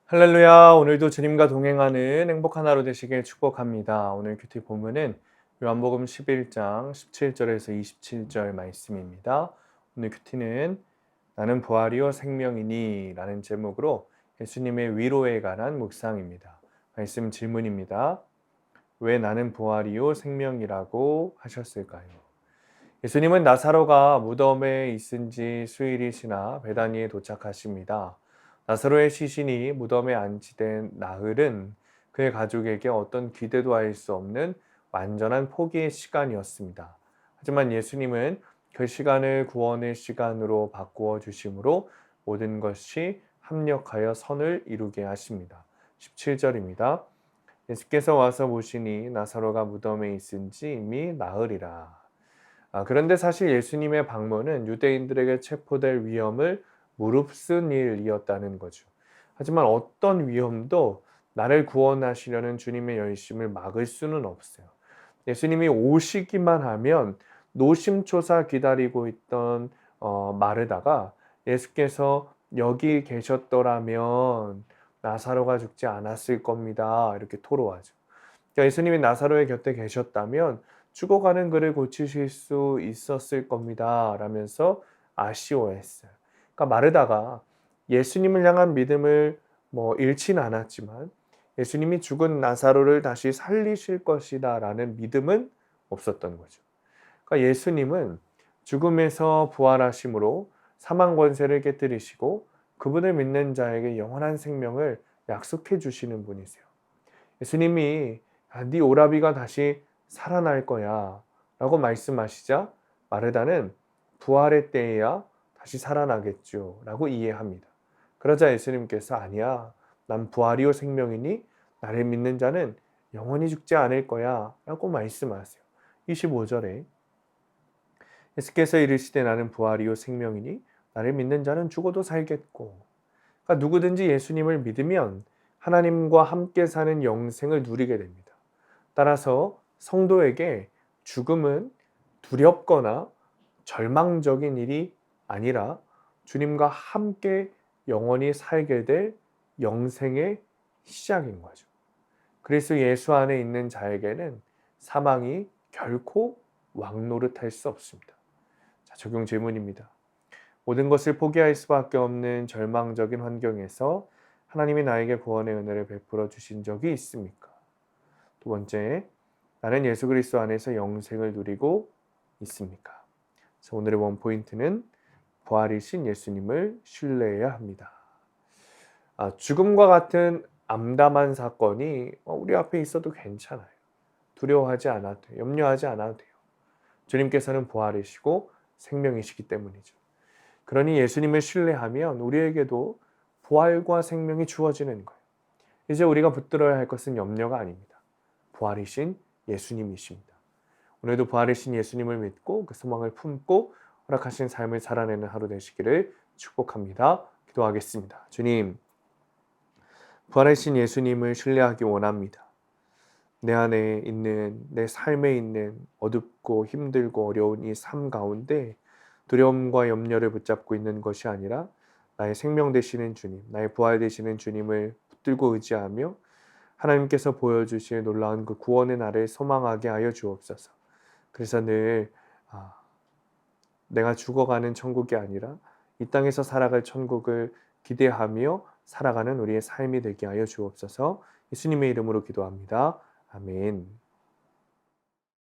할렐루야. 오늘도 주님과 동행하는 행복한 하루 되시길 축복합니다. 오늘 큐티 본문은 요한복음 11장 17절에서 27절 말씀입니다. 오늘 큐티는 나는 부활이요 생명이니 라는 제목으로 예수님의 위로에 관한 묵상입니다. 말씀 질문입니다. 왜 나는 부활이요 생명이라고 하셨을까요? 예수님은 나사로가 무덤에 있은 지 수일이 지나 베다니에 도착하십니다. 나사로의 시신이 무덤에 안치된 나흘은 그의 가족에게 어떤 기대도 할 수 없는 완전한 포기의 시간이었습니다. 하지만 예수님은 그 시간을 구원의 시간으로 바꾸어 주심으로 모든 것이 합력하여 선을 이루게 하십니다. 17절입니다. 예수께서 와서 보시니 나사로가 무덤에 있은 지 이미 나흘이라. 그런데 사실 예수님의 방문은 유대인들에게 체포될 위험을 무릅쓴 일이었다는 거죠. 하지만 어떤 위험도 나를 구원하시려는 주님의 열심을 막을 수는 없어요. 예수님이 오시기만 하면 노심초사 기다리고 있던 마르다가 예수께서 여기 계셨더라면 나사로가 죽지 않았을 겁니다. 이렇게 토로하죠. 그러니까 예수님이 나사로의 곁에 계셨다면 죽어가는 그를 고치실 수 있었을 겁니다. 라면서 아쉬워했어요. 그러니까 마르다가 예수님을 향한 믿음을 잃지는 않았지만 예수님이 죽은 나사로를 다시 살리실 것이다 라는 믿음은 없었던 거죠. 그러니까 예수님은 죽음에서 부활하심으로 사망 권세를 깨뜨리시고 그분을 믿는 자에게 영원한 생명을 약속해 주시는 분이세요. 예수님이 네 오라비가 다시 살아날 거야 라고 말씀하시자 마르다는 부활의 때에야 다시 살아나겠죠 라고 이해합니다. 그러자 예수님께서 아니야, 난 부활이요 생명이니 나를 믿는 자는 영원히 죽지 않을 거야 라고 말씀하세요. 25절에 예수께서 이르시되 나는 부활이요 생명이니 나를 믿는 자는 죽어도 살겠고, 그러니까 누구든지 예수님을 믿으면 하나님과 함께 사는 영생을 누리게 됩니다. 따라서 성도에게 죽음은 두렵거나 절망적인 일이 아니라 주님과 함께 영원히 살게 될 영생의 시작인 거죠. 그리스도 예수 안에 있는 자에게는 사망이 결코 왕노릇할 수 없습니다. 자, 적용 질문입니다. 모든 것을 포기할 수밖에 없는 절망적인 환경에서 하나님이 나에게 구원의 은혜를 베풀어 주신 적이 있습니까? 두 번째, 나는 예수 그리스도 안에서 영생을 누리고 있습니까? 그래서 오늘의 원 포인트는 부활이신 예수님을 신뢰해야 합니다. 죽음과 같은 암담한 사건이 우리 앞에 있어도 괜찮아요. 두려워하지 않아도 돼요. 염려하지 않아도 돼요. 주님께서는 부활이시고 생명이시기 때문이죠. 그러니 예수님을 신뢰하면 우리에게도 부활과 생명이 주어지는 거예요. 이제 우리가 붙들어야 할 것은 염려가 아닙니다. 부활이신 예수님이십니다. 오늘도 부활이신 예수님을 믿고 그 소망을 품고 허락하신 삶을 살아내는 하루 되시기를 축복합니다. 기도하겠습니다. 주님, 부활이신 예수님을 신뢰하기 원합니다. 내 안에 있는, 내 삶에 있는 어둡고 힘들고 어려운 이 삶 가운데 두려움과 염려를 붙잡고 있는 것이 아니라 나의 생명 되시는 주님, 나의 부활 되시는 주님을 붙들고 의지하며 하나님께서 보여주실 놀라운 그 구원의 날을 소망하게 하여 주옵소서. 그래서 늘 내가 죽어가는 천국이 아니라 이 땅에서 살아갈 천국을 기대하며 살아가는 우리의 삶이 되게 하여 주옵소서. 예수님의 이름으로 기도합니다. 아멘.